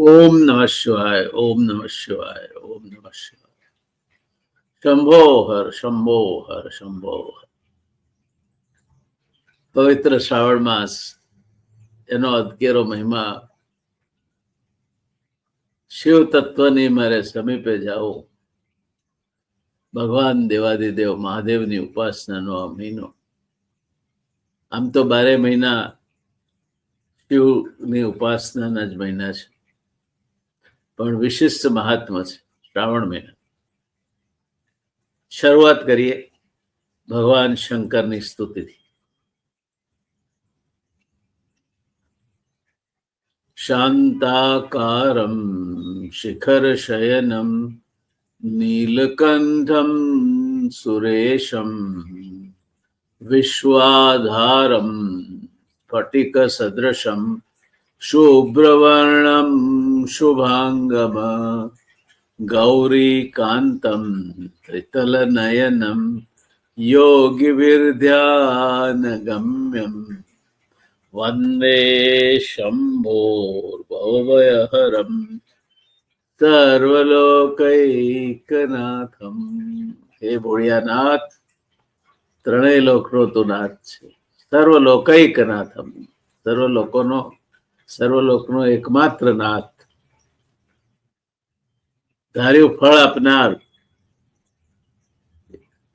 ઓમ નમઃ શિવાય, ઓમ નમઃ શિવાય, ઓમ નમઃ શિવાય. શંભો હર, શંભો હર, શંભો હર. પવિત્ર શ્રાવણ માસ, એનો અદકેરો મહિમા. શિવ તત્વની મારે સમીપે જાઓ. ભગવાન દેવાદિદેવ મહાદેવની ઉપાસનાનો આ મહિનો. આમ તો 12 મહિના શિવની ઉપાસનાના જ મહિના છે, પણ વિશિષ્ટ મહાત્મા છે શ્રાવણ મહિના. શરૂઆત કરીએ ભગવાન શંકરની સ્તુતિથી. શાંતાકારમ શિખર શયનમ નીલકંઠમ સુરેશમ વિશ્વાધારમ સ્ફટિક સદૃશમ શુભ્રવર્ણમ શુભાંગમ ગૌરીકાંતમ ત્રિતલનયનમ યોગિવિર્ધ્યાનગમ્યમ વંદે શંભોર્ભવભયહરમ સર્વલોકૈકનાથમ. હે ભોળિયાનાથ, ત્રણેય લોકનો તું નાથ છે. સર્વલોકૈકનાથમ, સર્વલોકનો એકમાત્ર નાથ. ધાર્યું ફળ આપનાર,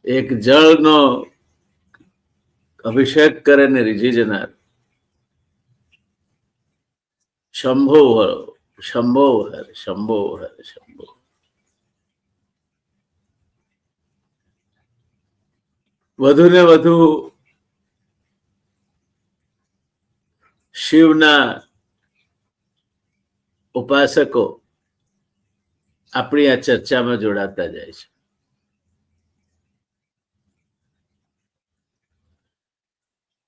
એક જળનો અભિષેક કરે ને રીઝી જનાર. શંભો હર, શંભો હર, શંભો હર, શંભો. વધુ ને વધુ શિવના ઉપાસકો આપણી આ ચર્ચામાં જોડાતા જાય છે.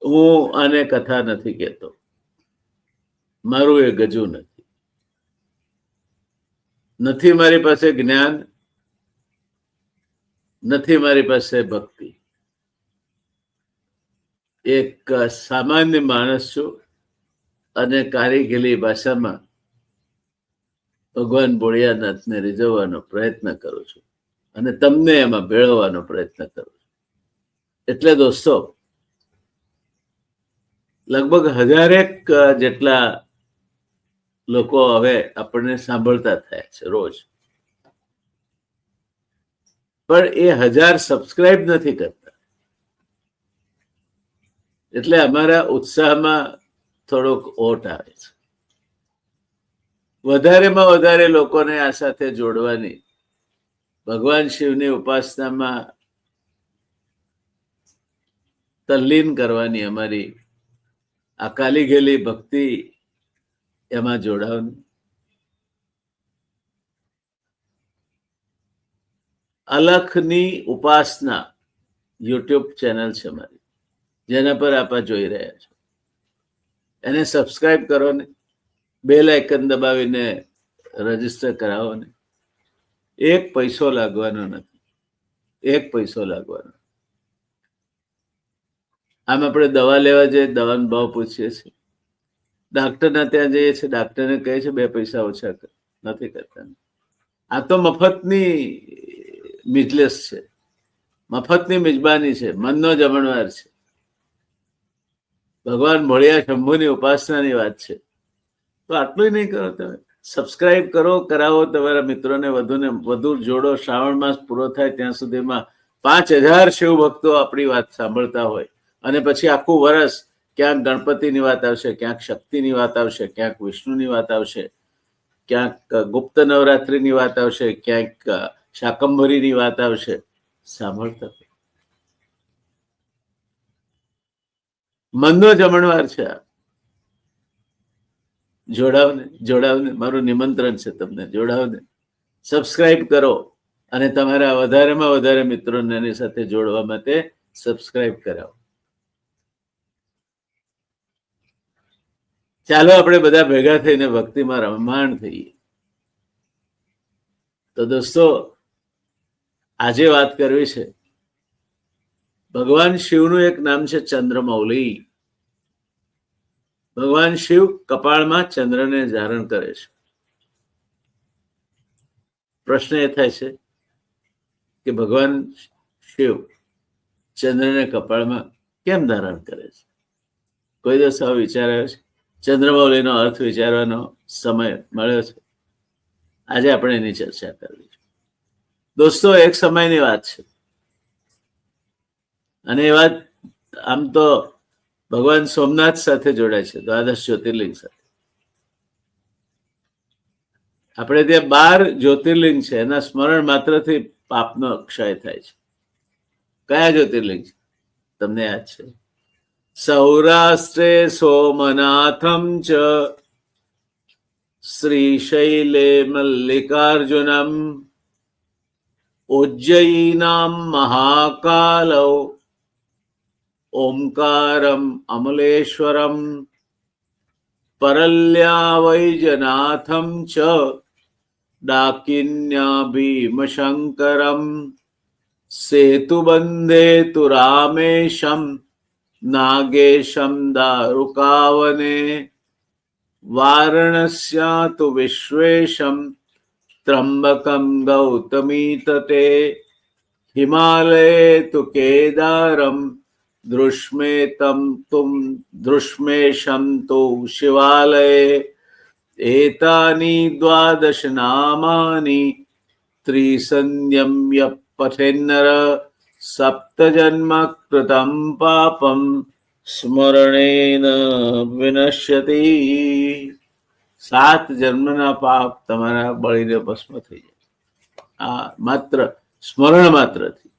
હું આને કથા નથી કહેતો, મારું એ ગજુ નથી મારી પાસે જ્ઞાન, નથી મારી પાસે ભક્તિ. એક સામાન્ય માણસ છું અને કારીગરી ભાષામાં ભગવાન ભોળિયાનાથને રીઝવવાનો પ્રયત્ન કરું છું અને તમને એમાં ભેળવવાનો પ્રયત્ન કરું છું. એટલે દોસ્તો, લગભગ 1000 જેટલા લોકો હવે આપણને સાંભળતા થયા છે રોજ, પણ એ 1000 સબસ્ક્રાઇબ નથી કરતા. એટલે અમારા ઉત્સાહમાં થોડોક ઓટ આવે છે. વધારેમાં વધારે લોકોને આ સાથે જોડવાની, ભગવાન શિવની ઉપાસનામાં તલ્લીન કરવાની અમારી આ કાલી ગેલી ભક્તિ, એમાં જોડાવાની. અલખની ઉપાસના યુટ્યુબ ચેનલ છે મારી, જેના પર આપ જોઈ રહ્યા છો. એને સબસ્ક્રાઇબ કરો ને, બેલ આઇકન દબાવીને રજીસ્ટર કરાવો ને. એક પૈસો લાગવાનો નથી, એક પૈસો લાગવાનો. આમ આપણે દવા લેવા જઈએ, દવાનો ભાવ પૂછીએ છીએ. ડાક્ટરના ત્યાં જઈએ છીએ, ડાક્ટરને કહે છે 2 પૈસા ઓછા કર, નથી કરતા. આ તો મફતની મિજલેસ છે, મફતની મિજબાની છે, મનનો જમણવાર છે. ભગવાન ભોળિયા શંભુની ઉપાસનાની વાત છે. તો આટલું નહીં કરો તમે? સબસ્ક્રાઇબ કરો, કરાવો તમારા મિત્રોને, વધુને વધુ જોડો. શ્રાવણ માસ પૂરો થાય ત્યાં સુધીમાં 5000 શિવ ભક્તો આપણી વાત સાંભળતા હોય, અને પછી આખું વર્ષ ક્યાંક ગણપતિની વાત આવશે, ક્યાંક શક્તિની વાત આવશે, ક્યાંક વિષ્ણુની વાત આવશે, ક્યાંક ગુપ્ત નવરાત્રિની વાત આવશે, ક્યાંક શાકંભરીની વાત આવશે. સાંભળતા મનનો જમણવાર છે. જોડાવને, મારું નિમંત્રણ છે તમને. જોડાવને, સબસ્ક્રાઇબ કરો અને તમારા વધારેમાં વધારે મિત્રોને એની સાથે જોડવા માટે સબસ્ક્રાઇબ કરાવો. ચાલો આપણે બધા ભેગા થઈને ભક્તિમાં રમમાણ થઈએ. તો દોસ્તો, આજે વાત કરવી છે, ભગવાન શિવનું એક નામ છે ચંદ્રમૌલી. ભગવાન શિવ કપાળમાં ચંદ્રને ધારણ કરે છે. પ્રશ્ન એ થાય છે કે ભગવાન શિવ ચંદ્રને કપાળમાં કેમ ધારણ કરે છે? કોઈ દિવસ આવો વિચાર આવ્યો છે? ચંદ્રમૌલીનો અર્થ વિચારવાનો સમય મળ્યો છે? આજે આપણે એની ચર્ચા કરવી છે. દોસ્તો, એક સમયની વાત છે, અને એ વાત આમ તો ભગવાન સોમનાથ સાથે જોડાય છે, દ્વાદશ જ્યોતિર્લિંગ સાથે. આપણે ત્યાં 12 જ્યોતિર્લિંગ છે, એના સ્મરણ માત્રથી પાપનો ક્ષય થાય છે. કયા જ્યોતિર્લિંગ છે તમને યાદ છે? સૌરાષ્ટ્રે સોમનાથમ ચ શ્રીશૈલે મલ્લિકાર્જુનમ ઉજ્જયીનામ મહાકાલૌ ઓમકારમ અમલેશ્વરમ પરલ્યા વૈજનાથમ ચ ડાકિન્યા ભીમશંકરમ સેતુબંધે તુ રામેશમ નાગેશમ દારુકાવને વારાણસ્યા તુ વિશ્વેશમ ત્રંબકમ ગૌતમી તટે હિમાલયે તુ કેદારમ દૃશ્મેશમ તુ શિવાલયે એતાની દ્વાદશ નામાની ત્રિસંધ્યમ્ય પઠેન્નર સપ્ત જન્મ કૃતમ પાપમ સ્મરણેન વિનશ્યતિ. 7 જન્મના પાપ તમારા બળીને ભસ્મ થઈ જાય આ માત્ર સ્મરણ માત્રથી.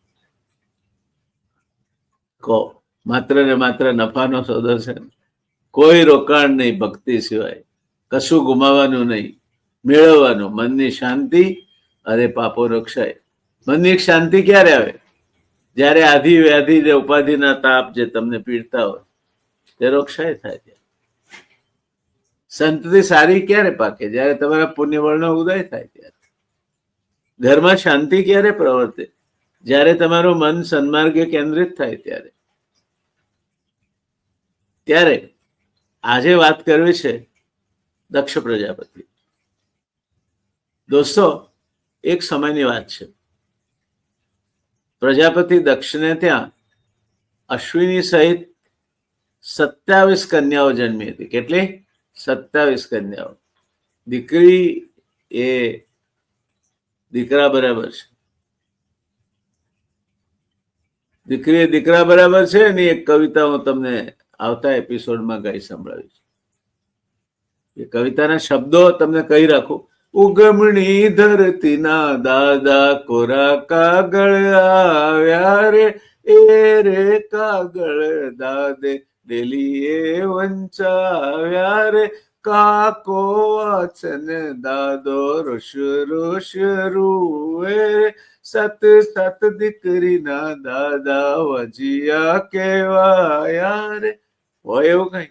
કહો, માત્ર ને માત્ર નફાનો સોદો છે, કોઈ રોકાણ નહીં ભક્તિ સિવાય, કશું ગુમાવવાનું નહીં, મેળવવાનું મનની શાંતિ અને પાપોનો ક્ષય. મનની શાંતિ ક્યારે આવે? જ્યારે આધિ વ્યાધિ ને ઉપાધિના તાપ જે તમને પીડતા હોય તેનો ક્ષય થાય. સંતતિ સારી ક્યારે પાકે? જ્યારે તમારા પુણ્યબળનો ઉદય થાય ત્યારે. ઘરમાં શાંતિ ક્યારે પ્રવર્તે? જ્યારે તમારું મન સન્માર્ગે કેન્દ્રિત થાય ત્યારે. ત્યારે આજે વાત કરવી છે દક્ષ પ્રજાપતિ. દોસ્તો, એક સમયની વાત છે. પ્રજાપતિ દક્ષને ત્યાં અશ્વિની સહિત 27 કન્યાઓ જન્મી હતી. કેટલી? 27 કન્યાઓ. દીકરી એ દીકરા બરાબર છે. દીકરી એ દીકરા બરાબર છે. એની એક કવિતા હું તમને આવતા એપિસોડમાં ગાઈ સંભળાવીશ. એ કવિતાના શબ્દો તમને કહી રાખું. ઉગમણી ધરતીના દાદા કોરા કાગળ આવ્યા રે, એ રે કાગળ દાદે ડેલીએ વંચાવ્યા રે, કાકો વાચન દાદો ઋષ ઋષ રૂએ રે, સત સત દીકરીના દાદા વજિયા કેવાયા રે. હોય એવું કઈ?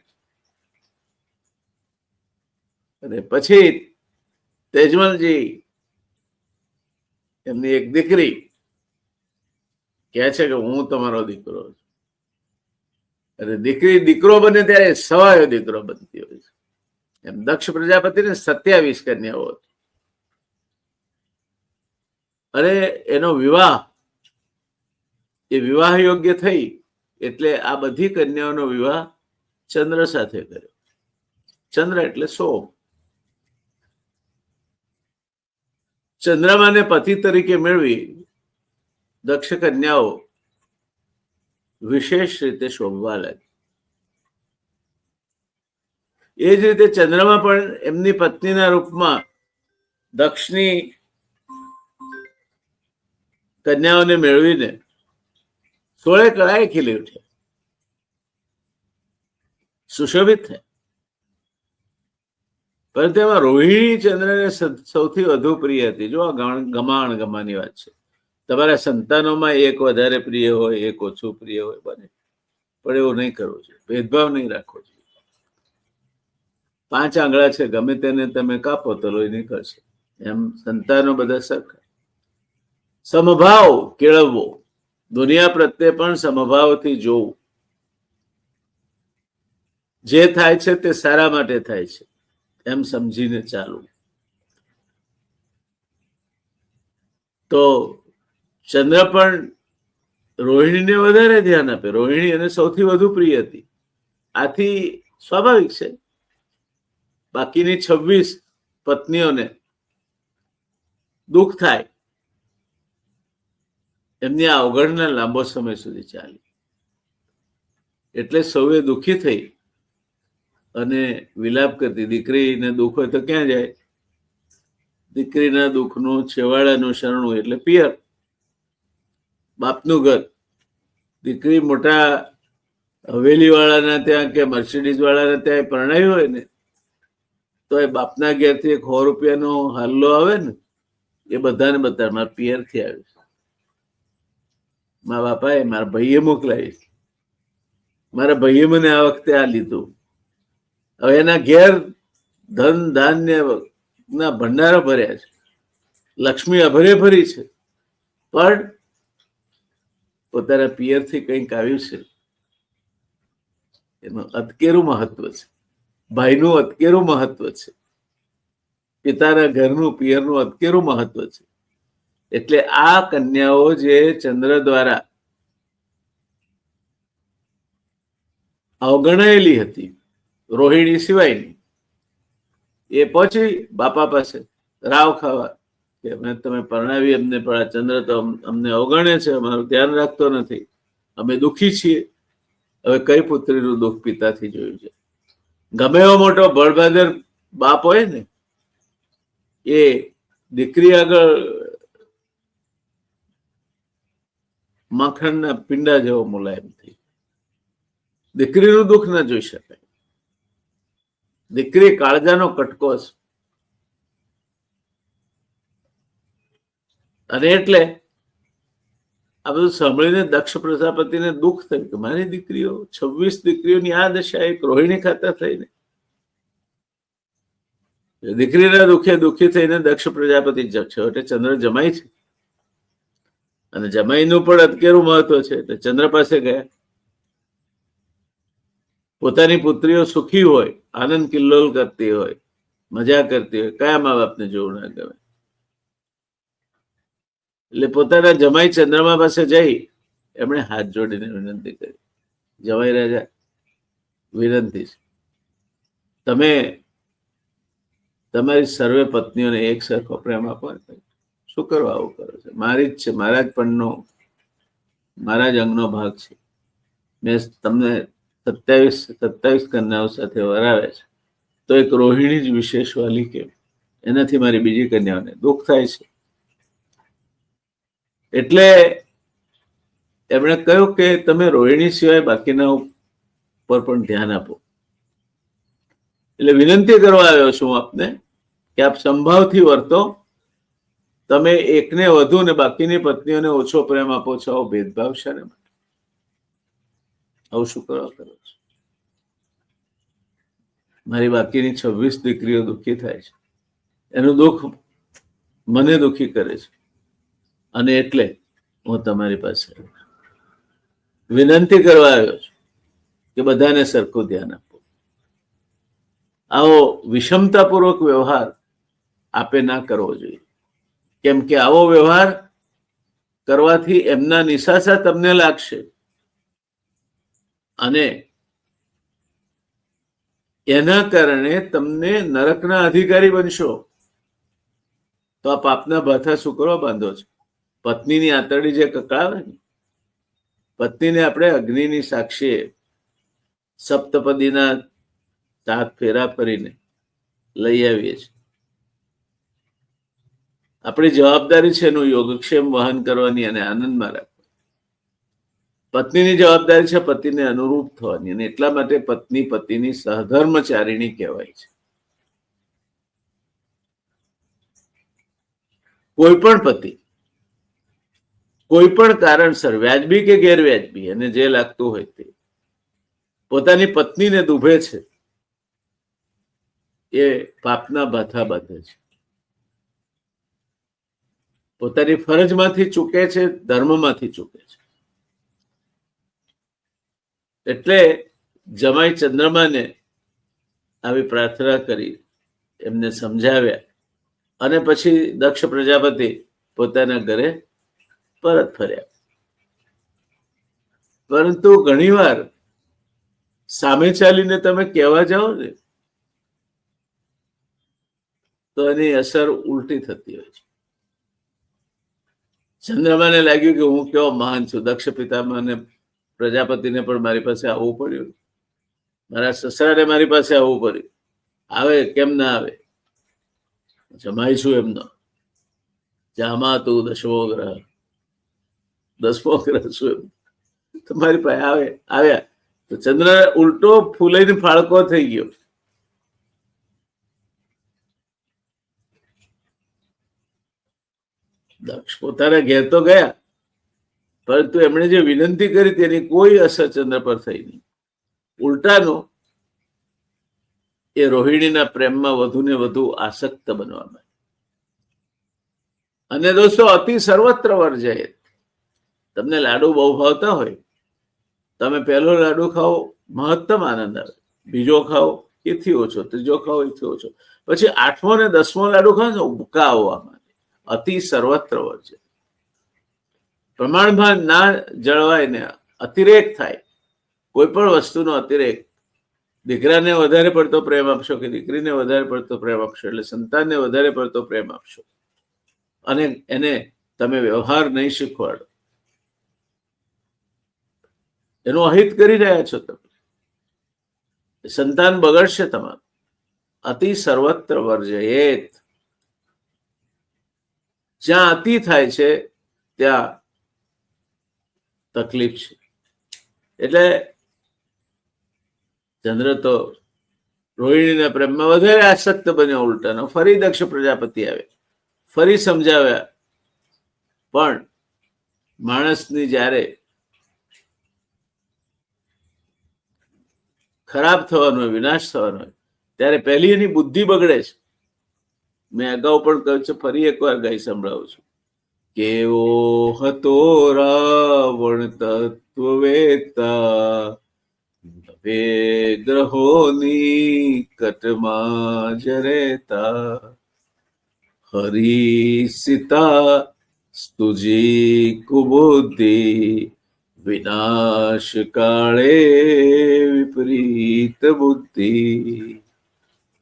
અને પછી તેજમલજી એમની એક દીકરી કહે છે કે હું તમારો દીકરો છું. અને દીકરી દીકરો બને ત્યારે સવાયો દીકરો બનતી હોય છે. એમ દક્ષ પ્રજાપતિને 27 કન્યાઓ હતી. અને એનો વિવાહ એ વિવાહ યોગ્ય થઈ એટલે આ બધી કન્યાઓનો વિવાહ ચંદ્ર સાથે કર્યો. ચંદ્ર એટલે સોમ. ચંદ્રમાને પતિ તરીકે મેળવી દક્ષ કન્યાઓ વિશેષ રીતે શોભવા લાગી. એ જ રીતે ચંદ્રમા પણ એમની પત્નીના રૂપમાં દક્ષની કન્યાઓને મેળવીને 16 કળાએ ખીલી ઉઠ્યા, સુશોભિત થયા. પરંતુ એમાં રોહિણી ચંદ્રને સૌથી વધુ પ્રિય હતી. જો આ ગમાણ ગમાની વાત છે. તમારા સંતાનોમાં એક વધારે પ્રિય હોય, એક ઓછું પ્રિય હોય, બને. પણ એવું નહીં કરવું જોઈએ, ભેદભાવ નહીં રાખવો જોઈએ. 5 આંગળા છે, ગમે તેને તમે કાપો તો લોહી નીકળશે. એમ સંતાનો બધા સરખા. સમભાવ કેળવવો, દુનિયા પ્રત્યે પણ સમભાવથી જોવું. જે થાય છે તે સારા માટે થાય છે એમ સમજીને ચાલવું. તો ચંદ્ર પણ રોહિણીને વધારે ધ્યાન આપે. રોહિણી એને સૌથી વધુ પ્રિય હતી. આથી સ્વાભાવિક છે બાકીની 26 પત્નીઓને દુઃખ થાય. એમની આ અવગણના લાંબો સમય સુધી ચાલી. એટલે સૌએ દુઃખી થઈ અને વિલાપ કરતી. દીકરીને દુઃખ હોય તો ક્યાં જાય? દીકરીના દુઃખનું છેવાડાનું શરણું એટલે પિયર, બાપનું ઘર. દીકરી મોટા હવેલી વાળાના ત્યાં કે મર્સિડીઝ વાળાના ત્યાં પરણાવી હોય ને તો એ બાપના ઘેરથી 100 રૂપિયાનો હાલ્લો આવે ને એ બધાને બતાવે મારા પિયરથી આવ્યું છે, મારા બાપાએ, મારા ભાઈએ મોકલાવી, મારા ભાઈએ મને આ વખતે આ લીધું. હવે એના ઘેર ધન ધાન્ય ના ભંડારો ભર્યા છે, લક્ષ્મી અભરે ભરી છે, પણ પોતાના પિયરથી કંઈક આવ્યું છે એનું અતકેરું મહત્વ છે. ભાઈનું અતકેરું મહત્વ છે, પિતાના ઘરનું પિયરનું અતકેરું મહત્વ છે. એટલે આ કન્યાઓ જે ચંદ્ર દ્વારા અવગણાયેલી હતી, રોહિણી સિવાયની, એ પહોંચી બાપા પાસે રાવ ખાવા કે અમે તમે પરણાવી અમને, પણ આ ચંદ્ર તો અમને અવગણે છે, અમારું ધ્યાન રાખતો નથી, અમે દુઃખી છીએ. હવે કઈ પુત્રીનું દુઃખ પિતાથી જોયું છે? ગમે એવો મોટો બળબહાદર બાપ હોય ને એ દીકરી આગળ માખણના પિંડા જેવો મુલાયમ થઈ. દીકરીનું દુઃખ ના જોઈ શકાય. દીકરી કાળજાનો કટકો છે. અને એટલે આ બધું સાંભળીને દક્ષ પ્રજાપતિને દુઃખ થયું કે મારી દીકરીઓ, 26 દીકરીઓની આ દશા એક રોહિણી ખાતર થઈને. દીકરીના દુઃખે દુઃખી થઈને દક્ષ પ્રજાપતિ છેવટે ચંદ્ર જમાઈ છે અને જમાઈનું પણ અતકેરું મહત્વ છે એટલે ચંદ્ર પાસે ગયા. પોતાની પુત્રીઓ સુખી હોય, આનંદ કિલ્લોલ કરતી હોય, મજા કરતી હોય, કયા મા બાપને જોવું ના ગમે? એટલે પોતાના જમાઈ ચંદ્રમા પાસે જઈ એમણે હાથ જોડીને વિનંતી કરી, જમાઈ રાજા, વિનંતી છે, તમે તમારી સર્વે પત્નીઓને એક સરખો પ્રેમ આપો. શું કરવા આવું કરો છો? મારી જ છે, મારા જ પણનો, મારા જ અંગનો ભાગ છે. મેં તમને 27 કન્યાઓ સાથે વરાવે છે, તો એક રોહિણી જ વિશેષ વાલી કેમ? એનાથી મારી બીજી કન્યાઓને દુઃખ થાય છે. એટલે એમણે કહ્યું કે તમે રોહિણી સિવાય બાકીના ઉપર પણ ધ્યાન આપો. એટલે વિનંતી કરવા આવ્યો છું આપને કે આપ સંભાવથી વર્તો. તમે એકને વધુ ને બાકીની પત્નીઓને ઓછો પ્રેમ આપો છો. આવો ભેદભાવ છે ને, આવું શું કરવા કરો છો? મારી બાકીની 26 દીકરીઓ દુઃખી થાય છે, એનું દુઃખ મને દુઃખી કરે છે. અને એટલે હું તમારી પાસે વિનંતી કરવા આવ્યો છું કે બધાને સરખું ધ્યાન આપો. આવો વિષમતાપૂર્વક વ્યવહાર આપે ના કરવો જોઈએ, કેમ કે આવો વ્યવહાર કરવાથી એમના નિશાસા તમને લાગશે અને એના કારણે તમને નરકના અધિકારી બનશો. તો આ પાપના ભાથા શું કરવા બાંધો છો? પત્નીની આંતરડી જે કકળાવે ને, પત્નીને આપણે અગ્નિની સાક્ષીએ સપ્તપદીના 7 ફેરા ફરીને લઈ આવીએ છીએ. આપણી જવાબદારી છે એનું યોગક્ષેમ વહન કરવાની અને આનંદમાં રાખવાની. પત્નીની જવાબદારી છે પતિને અનુરૂપ થવાની, અને એટલા માટે પત્ની પતિની સહધર્મચારિણી કહેવાય છે. કોઈ પણ પતિ કોઈ પણ કારણસર, વ્યાજબી કે ગેરવ્યાજબી, અને જે લાગતું હોય તે, પોતાની પત્નીને દુભે છે, એ પાપના ભાથા બાંધે છે. પોતાની ફરજમાંથી ચૂકે છે, ધર્મમાંથી ચૂકે છે. એટલે જમાઈ ચંદ્રમાને આવી પ્રાર્થના કરી, એમને સમજાવ્યા, અને પછી દક્ષ પ્રજાપતિ પોતાના ઘરે પરત ફર્યા. પરંતુ ઘણીવાર સામે ચાલીને તમે કહેવા જાઓ ને તો એની અસર ઉલટી થતી હોય છે. ચંદ્રમાને લાગ્યું કે હું કેવો મહાન છું. દક્ષ પિતામહ અને પ્રજાપતિને પણ મારી પાસે આવવું પડ્યું, મારા સસરાને મારી પાસે આવવું પડ્યું. આવે કેમ ના આવે, જમાઈ છું એમનો. જામા તું દશમો ગ્રહ, 10મો ગ્રહ છું એમ. તમારી પાસે આવ્યા તો ચંદ્ર ઉલટો ફૂલાઈને ફાળકો થઈ ગયો. દક્ષ પોતાના ઘેર તો ગયા, પરંતુ એમણે જે વિનંતી કરી તેની કોઈ અસર ચંદ્ર પર થઈ નહીં. ઉલટાનો એ રોહિણીના પ્રેમમાં વધુ ને વધુ આસક્ત બનવા માંડ્યો. અને દોસ્તો, અતિ સર્વત્ર વર્જયે. તમને લાડુ બહુ ભાવતા હોય, તમે પહેલો લાડુ ખાઓ, મહત્તમ આનંદ આવે. બીજો ખાઓ, એથી ઓછો. ત્રીજો ખાઓ, એથી ઓછો. પછી 8મો ને 10મો લાડુ ખાઓ ને ઉબકા આવવા માંડે. અતિ સર્વત્ર વર્જ્ય. પ્રમાણમાં ના જળવાય ને અતિરેક થાય. કોઈ પણ વસ્તુનો અતિરેક. દીકરાને વધારે પડતો પ્રેમ આપશો કે દીકરીને વધારે પડતો પ્રેમ આપશો એટલે સંતાનને વધારે પડતો પ્રેમ આપશો અને એને તમે વ્યવહાર નહીં શીખવાડો, એનું અહિત કરી રહ્યા છો તમે, સંતાન બગડશે તમારું. અતિ સર્વત્ર વર્જયેત. જ્યાં અતિ થાય છે ત્યાં તકલીફ છે. એટલે ચંદ્ર તો રોહિણીના પ્રેમમાં વધારે આસક્ત બન્યો ઉલટાનો. ફરી દક્ષ પ્રજાપતિ આવે, ફરી સમજાવ્યા. પણ માણસની જ્યારે ખરાબ થવાનો હોય, વિનાશ થવાનો હોય, ત્યારે પહેલી એની બુદ્ધિ બગડે છે. મેં અગાઉ પણ કહ્યું છે, ફરી એકવાર ગાઈ સંભળાવું છું. કેવો હતો રાવણ તત્વવેતા, બે ગ્રહોની કટમાં જ રહેતા, હરી સીતા સ્તુજી કુબુદ્ધિ, વિનાશ કાળે વિપરીત બુદ્ધિ.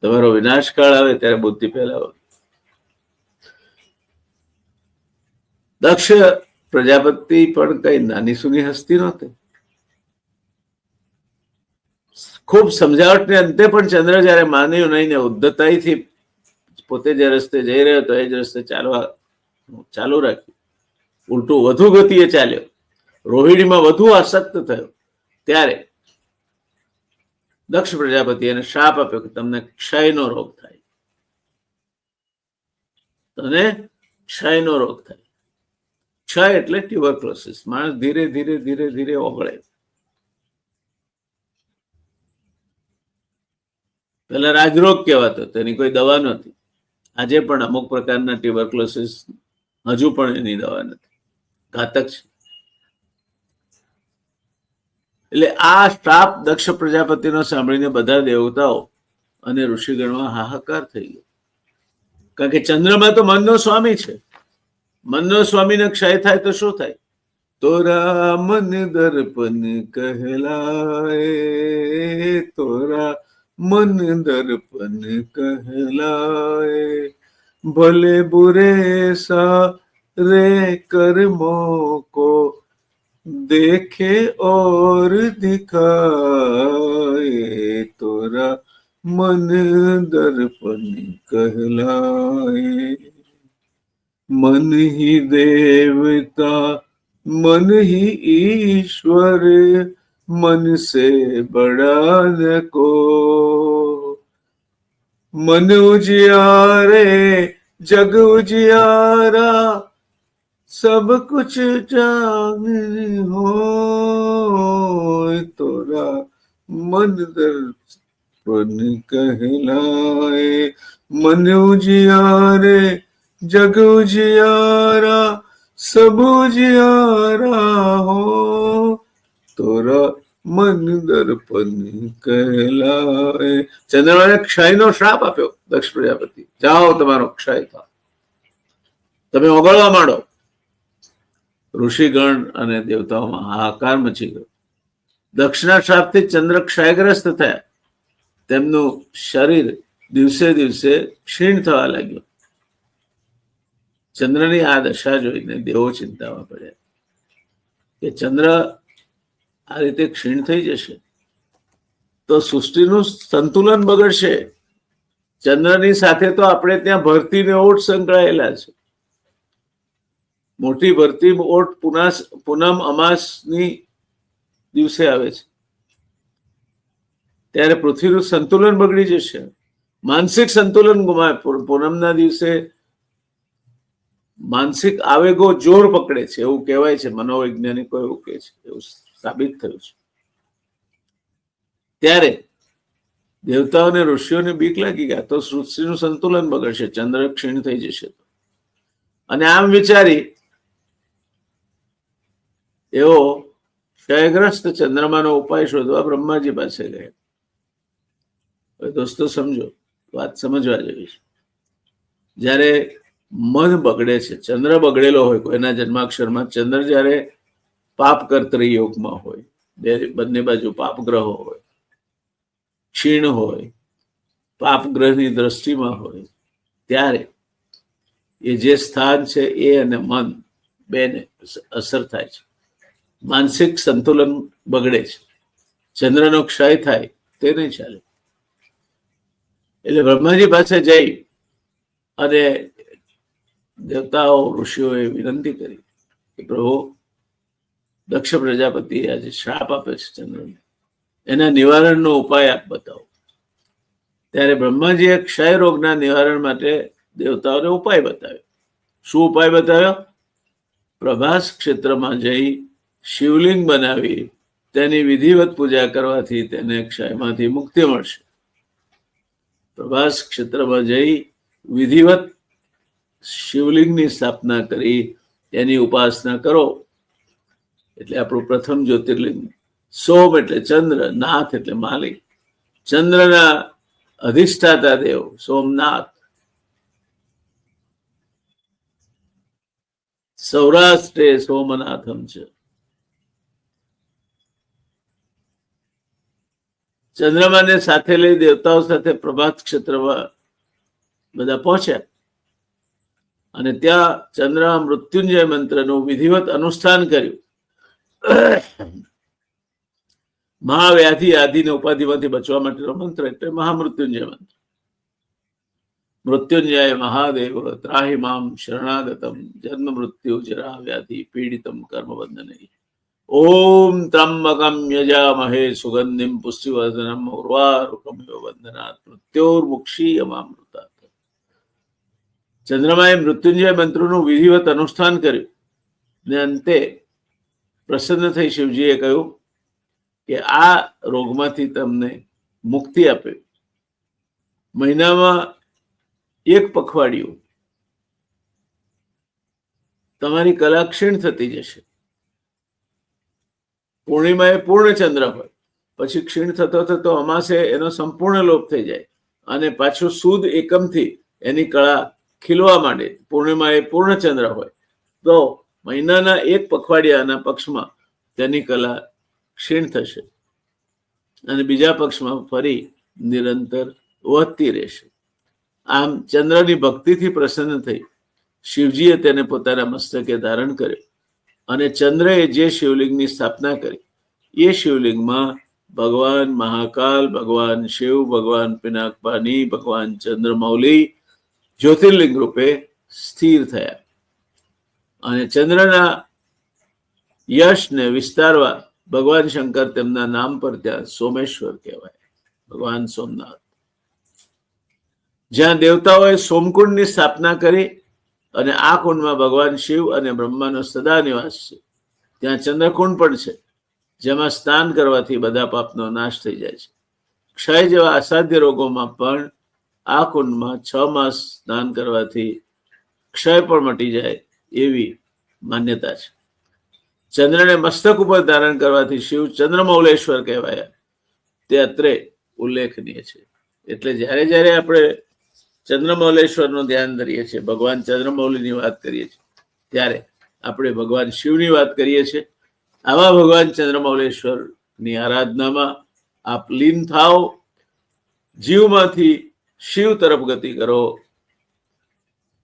તમારો વિનાશ કાળ આવે ત્યારે બુદ્ધિ ફેલાવો. દક્ષ પ્રજાપતિ પણ કઈ નાની સૂની હસ્તી નહોતી. ખૂબ સમજાવટને અંતે પણ ચંદ્ર જયારે માન્યું નહીં ને ઉદ્ધતાઈથી પોતે જે રસ્તે જઈ રહ્યો હતો એ જ રસ્તે ચાલુ રાખ્યું. ઉલટું વધુ ગતિએ ચાલ્યો, રોહિણીમાં વધુ આસક્ત થયો. ત્યારે દક્ષ પ્રજાપતિ એને શાપ આપ્યો કે તમને ક્ષયનો રોગ થાય, તને ક્ષયનો રોગ થાય. ક્ષય એટલે ટ્યુબરક્લોસિસ. માણસ ધીરે ધીરે ધીરે ધીરે ઓગળે. પેલા રાજરોગ કહેવાતો, તેની કોઈ દવા નથી. આજે પણ અમુક પ્રકારના ટ્યુબરક્લોસિસ હજુ પણ એની દવા નથી, ઘાતક છે. એટલે આ શ્રાપ દક્ષ પ્રજાપતિનો સાંભળીને બધા દેવતાઓ અને ઋષિગણમાં હાહાકાર થઈ ગયો. કારણ કે ચંદ્રમાં તો મનનો સ્વામી છે. મનનો સ્વામીને ક્ષય થાય તો શું થાય? તોરા મન દર્પણ કહેલાય, તોરા मन दर्पण कहलाए, भले बुरे सारे कर्मों को देखे और दिखाए, तोरा मन दर्पण कहलाए. मन ही देवता, मन ही ईश्वर, मन से बड़ा न को. मन उजियारे जग उजियारा, सब कुछ जान हो, तोरा मन दर्पण कहलाए. मन उजियारे जग उजियारा, सब उजियारा हो, तोरा मन दर्पण कहलाए. ચંદ્રમાને ક્ષયનો શ્રાપ આપ્યો દક્ષ પ્રજાપતિ, જાઓ તમારો ક્ષય થાય. તમે ઓગળવા માંડો. ઋષિગણ અને દેવતાઓમાં હાહાકાર મચી ગયો. દક્ષિણા શ્રાપથી ચંદ્ર ક્ષયગ્રસ્ત થયા. તેમનું શરીર દિવસે દિવસે ક્ષીણ થવા લાગ્યું. ચંદ્રની આ દશા જોઈને દેવો ચિંતામાં પડ્યા કે ચંદ્ર આ રીતે ક્ષીણ થઈ જશે તો સૃષ્ટિનું સંતુલન બગડશે. ચંદ્રની સાથે તો આપણે ત્યાં ભરતીને ઓટ સંકળાયેલા છે. મોટી ભરતી ઓટ પૂનમ અમાસની દિવસે આવે છે. ત્યારે પૃથ્વીનું સંતુલન બગડી જશે. માનસિક સંતુલન ગુમાય. પૂનમના દિવસે માનસિક આવેગો જોર પકડે છે એવું કહેવાય છે. મનોવૈજ્ઞાનિકો એવું કહે છે, એવું સાબિત થયું છે. ત્યારે દેવતાઓને ઋષિઓને બીક લાગી ગયા તો સૃષ્ટિનું સંતુલન બગડશે, ચંદ્ર ક્ષીણ થઈ જશે. અને આમ વિચારી એવો ક્ષયગ્રસ્ત ચંદ્રમાનો ઉપાય શોધવા બ્રહ્માજી પાસે ગયા. દોસ્તો સમજો, વાત સમજવા જેવી છે. જ્યારે મન બગડે છે, ચંદ્ર બગડેલો હોય કોઈના જન્માક્ષરમાં, ચંદ્ર જ્યારે પાપ કર્તરી યોગમાં હોય, બંને બાજુ પાપ ગ્રહો હોય, ક્ષીણ હોય, પાપ ગ્રહની દ્રષ્ટિમાં હોય, ત્યારે એ જે સ્થાન છે એ અને મન બેને અસર થાય છે. માનસિક સંતુલન બગડે છે. ચંદ્રનો ક્ષય થાય તે નહીં ચાલે. એટલે બ્રહ્માજી પાસે જઈ અને દેવતાઓ ઋષિઓએ વિનંતી કરી કે પ્રભુ, દક્ષ પ્રજાપતિ આજે શ્રાપ આપે છે ચંદ્રને, એના નિવારણનો ઉપાય આપ બતાવો. ત્યારે બ્રહ્માજીએ ક્ષય રોગના નિવારણ માટે દેવતાઓને ઉપાય બતાવ્યો. શું ઉપાય બતાવ્યો? પ્રભાસ ક્ષેત્રમાં જઈ શિવલિંગ બનાવી તેની વિધિવત પૂજા કરવાથી તેને ક્ષયમાંથી મુક્તિ મળશે. પ્રભાસ ક્ષેત્રમાં જઈ વિધિવત શિવલિંગની સ્થાપના કરી એની ઉપાસના કરો. એટલે આપણું પ્રથમ જ્યોતિર્લિંગ. સોમ એટલે ચંદ્ર, નાથ એટલે માલિક. ચંદ્રના અધિષ્ઠાતા દેવ સોમનાથ. સૌરાષ્ટ્રે સોમનાથમ છે. ચંદ્રમાને સાથે લઈ દેવતાઓ સાથે પ્રભાત ક્ષેત્રમાં બધા પહોંચ્યા અને ત્યાં ચંદ્ર મૃત્યુંજય મંત્રનું વિધિવત અનુષ્ઠાન કર્યું. મહાવ્યાધિ આદિને ઉપાધિમાંથી બચવા માટેનો મંત્ર એટલે મહામૃત્યુંજય મંત્ર. મૃત્યુંજય મહાદેવ ત્રાહિ મામ શરણાગતમ જન્મ મૃત્યુ જરા વ્યાધિ પીડિતમ કર્મબંધને. ઓમ ત્રંબકમ યજામહે સુગંધિમ પુષ્ટિવર્ધનમ ઉર્વારુકમિવ બંધનાત મૃત્યોર્મુક્ષીયમામૃતાત. ચંદ્રમાએ મૃત્યુંજય મંત્રનું વિધિવત અનુષ્ઠાન કર્યું ને અંતે પ્રસન્ન થઈ શિવજીએ કહ્યું કે આ રોગમાંથી તમને મુક્તિ આપે. મહિનામાં એક પખવાડિયું તમારી કલા ક્ષીણ થતી જશે. પૂર્ણિમાએ પૂર્ણ ચંદ્ર હોય, પછી ક્ષીણ થતો થતો અમાસે એનો સંપૂર્ણ લોપ થઈ જાય અને પાછું સુદ એકમથી એની કળા ખીલવા માંડે. પૂર્ણિમાએ પૂર્ણ ચંદ્ર હોય તો મહિનાના એક પખવાડિયાના પક્ષમાં તેની કલા ક્ષીણ થશે અને બીજા પક્ષમાં ફરી નિરંતર વધતી રહેશે. આમ ચંદ્રની ભક્તિથી પ્રસન્ન થઈ શિવજીએ તેને પોતાના મસ્તકે ધારણ કર્યો અને ચંદ્રએ જે શિવલિંગની સ્થાપના કરી એ શિવલિંગમાં ભગવાન મહાકાલ, ભગવાન શિવ, ભગવાન પિનાકપાની, ભગવાન ચંદ્રમૌલી જ્યોતિર્લિંગ રૂપે સ્થિર થયા. અને ચંદ્રના યશને વિસ્તારવા ભગવાન શંકર તેમના નામ પર ત્યાં સોમેશ્વર કહેવાય, ભગવાન સોમનાથ. જ્યાં દેવતાઓએ સોમકુંડની સ્થાપના કરી અને આ કુંડમાં ભગવાન શિવ અને બ્રહ્માનો સદા નિવાસ છે. ત્યાં ચંદ્રકુંડ પણ છે જેમાં સ્નાન કરવાથી બધા પાપનો નાશ થઈ જાય છે. ક્ષય જેવા અસાધ્ય રોગોમાં પણ આ કુંડમાં 6 માસ સ્નાન કરવાથી ક્ષય પણ મટી જાય એવી માન્યતા છે. ચંદ્રને મસ્તક ઉપર ધારણ કરવાથી શિવ ચંદ્રમૌલેશ્વર કહેવાયા તે અત્રે ઉલ્લેખનીય છે. એટલે જ્યારે જ્યારે આપણે ચંદ્રમૌલેશ્વરનું ધ્યાન ધરીએ છીએ, ભગવાન ચંદ્રમૌલીની વાત કરીએ છીએ, ત્યારે આપણે ભગવાન શિવની વાત કરીએ છીએ. આવા ભગવાન ચંદ્રમૌલેશ્વરની આરાધનામાં આપ લીન થાઓ, જીવમાંથી શિવ તરફ ગતિ કરો,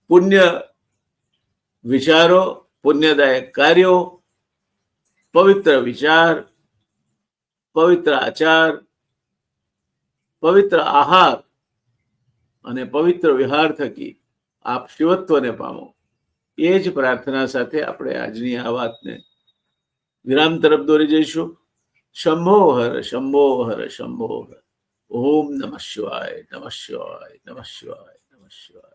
પુણ્ય વિચારો, પુણ્યદાયક કાર્યો, પવિત્ર વિચાર, પવિત્ર આચાર, પવિત્ર આહાર અને પવિત્ર વિહાર થકી આપ શિવત્વને પામો. એ જ પ્રાર્થના સાથે આપણે આજની આ વાતને વિરામ તરફ દોરી જઈશું. શંભો હર શંભો હર શંભો હર. ઓમ નમઃ શિવાય, નમઃ શિવાય, નમઃ શિવાય, નમઃ શિવાય.